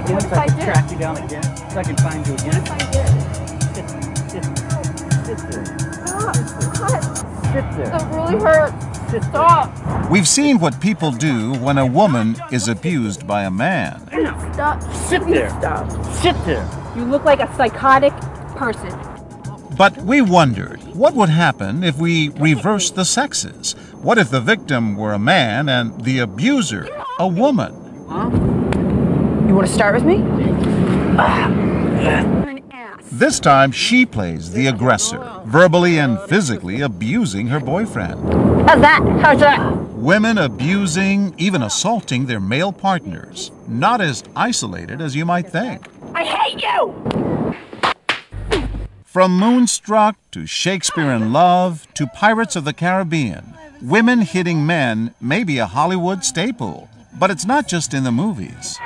again so I can track you down again, so I can find you again. What if I did? Sit there. Stop. Sit there. That really hurts. Stop. We've seen what people do when a woman is abused by a man. Stop. Sit there. Stop. Sit there. You look like a psychotic person. But we wondered, what would happen if we reversed the sexes? What if the victim were a man and the abuser a woman? Huh? You want to start with me? This time she plays the aggressor, verbally and physically abusing her boyfriend. How's that? How's that? Women abusing, even assaulting their male partners. Not as isolated as you might think. I hate you! From Moonstruck to Shakespeare in Love to Pirates of the Caribbean, women hitting men may be a Hollywood staple, but it's not just in the movies.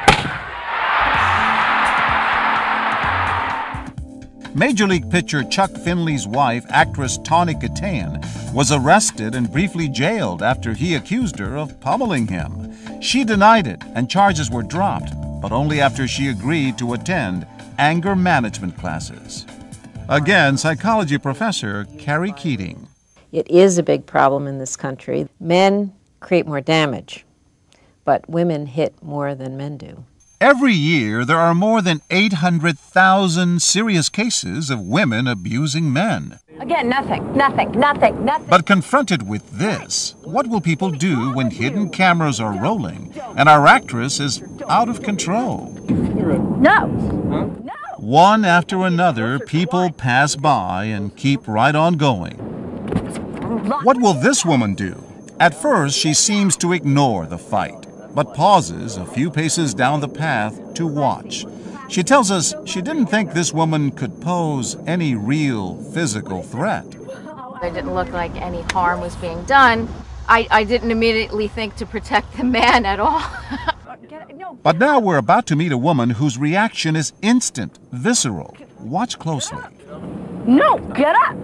Major League pitcher Chuck Finley's wife, actress Tawny Kitaen, was arrested and briefly jailed after he accused her of pummeling him. She denied it and charges were dropped, but only after she agreed to attend anger management classes. Again, psychology professor Carrie Keating. It is a big problem in this country. Men create more damage, but women hit more than men do. Every year, there are more than 800,000 serious cases of women abusing men. Again, nothing. But confronted with this, what will people do when hidden cameras are rolling and our actress is out of control? No. One after another, people pass by and keep right on going. What will this woman do? At first, she seems to ignore the fight, but pauses a few paces down the path to watch. She tells us she didn't think this woman could pose any real physical threat. It didn't look like any harm was being done. I didn't immediately think to protect the man at all. But now we're about to meet a woman whose reaction is instant, visceral. Watch closely. No, get up.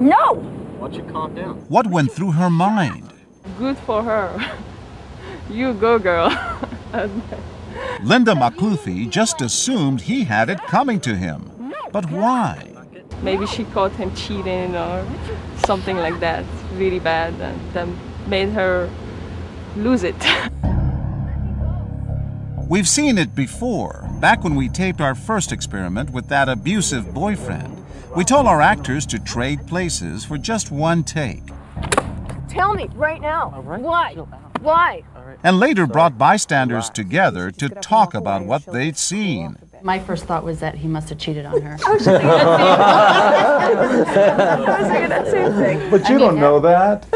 No. Why don't you calm down? What went through her mind? Good for her. You go, girl. Linda McCluthie just assumed he had it coming to him. But why? Maybe she caught him cheating or something like that, really bad, and that made her lose it. We've seen it before, back when we taped our first experiment with that abusive boyfriend. We told our actors to trade places for just one take. Tell me right now. Why? Why? And later brought bystanders together to talk about what they'd seen. My first thought was that he must have cheated on her. I was thinking that same thing. But you don't know that.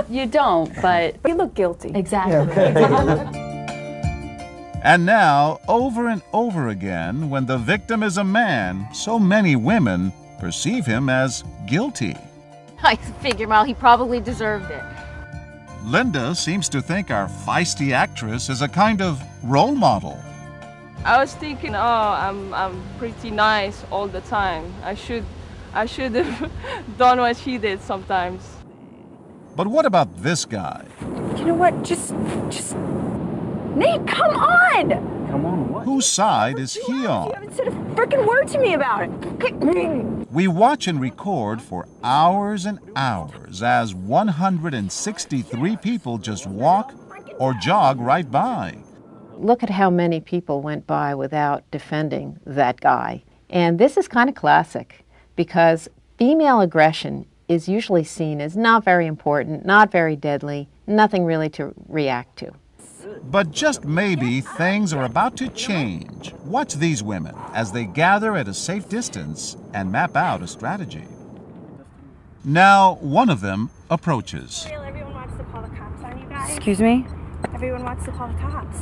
You don't, but... You look guilty. Exactly. Yeah. And now, over and over again, when the victim is a man, so many women perceive him as guilty. I figured, well, he probably deserved it. Linda seems to think our feisty actress is a kind of role model. I was thinking, I'm pretty nice all the time. I should have done what she did sometimes. But what about this guy? You know what? Just Nate, come on! Come on, what? Whose side is he You on? haven't said a freaking word to me about it. We watch and record for hours and hours as 163 people just walk or jog right by. Look at how many people went by without defending that guy. And this is kind of classic because female aggression is usually seen as not very important, not very deadly, nothing really to react to. But just maybe things are about to change. Watch these women as they gather at a safe distance and map out a strategy. Now, one of them approaches. Everyone wants to call the cops on you guys. Excuse me? Everyone wants to call the cops.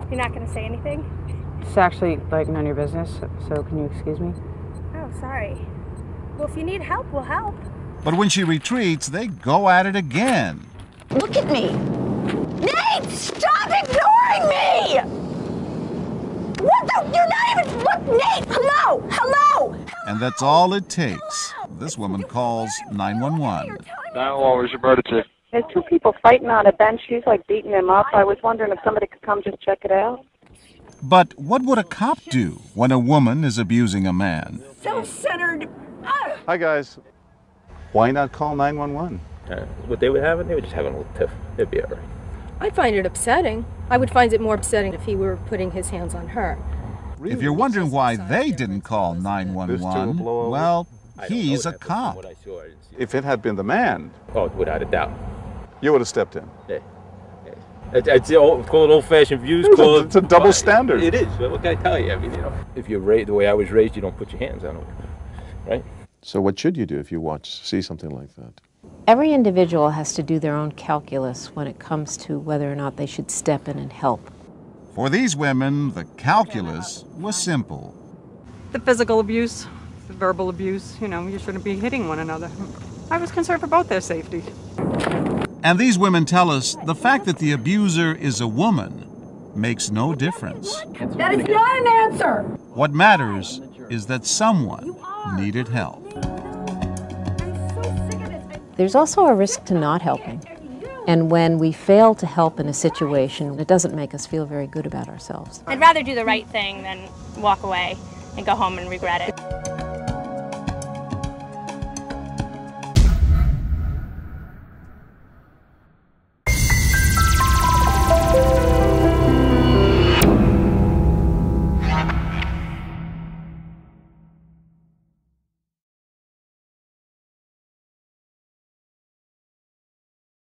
You're not going to say anything? It's actually like none of your business, so can you excuse me? Oh, sorry. Well, if you need help, we'll help. But when she retreats, they go at it again. Look at me! Nate, stop ignoring me! What the? You're not even... Look, Nate! Hello! Hello! And that's all it takes. This woman calls 911. 911, where's your emergency? There's two people fighting on a bench. She's like beating him up. I was wondering if somebody could come just check it out. But what would a cop do when a woman is abusing a man? Self-centered. Hi, guys. Why not call 911? What they would have, they would just have a little tiff. It'd be all right. I'd find it upsetting. I would find it more upsetting if he were putting his hands on her. If you're wondering why they didn't call 911, well, he's a cop. If it had been the man, Oh, without a doubt. you would have stepped in. Yeah. It's called old-fashioned views. It's a double standard. It is. What can I tell you? I mean, if you're raised the way I was raised, you don't put your hands on it, right? So what should you do if you see something like that? Every individual has to do their own calculus when it comes to whether or not they should step in and help. For these women, the calculus was simple. The physical abuse, the verbal abuse, you shouldn't be hitting one another. I was concerned for both their safety. And these women tell us the fact that the abuser is a woman makes no difference. That is not an answer. What matters is that someone needed help. There's also a risk to not helping. And when we fail to help in a situation, it doesn't make us feel very good about ourselves. I'd rather do the right thing than walk away and go home and regret it.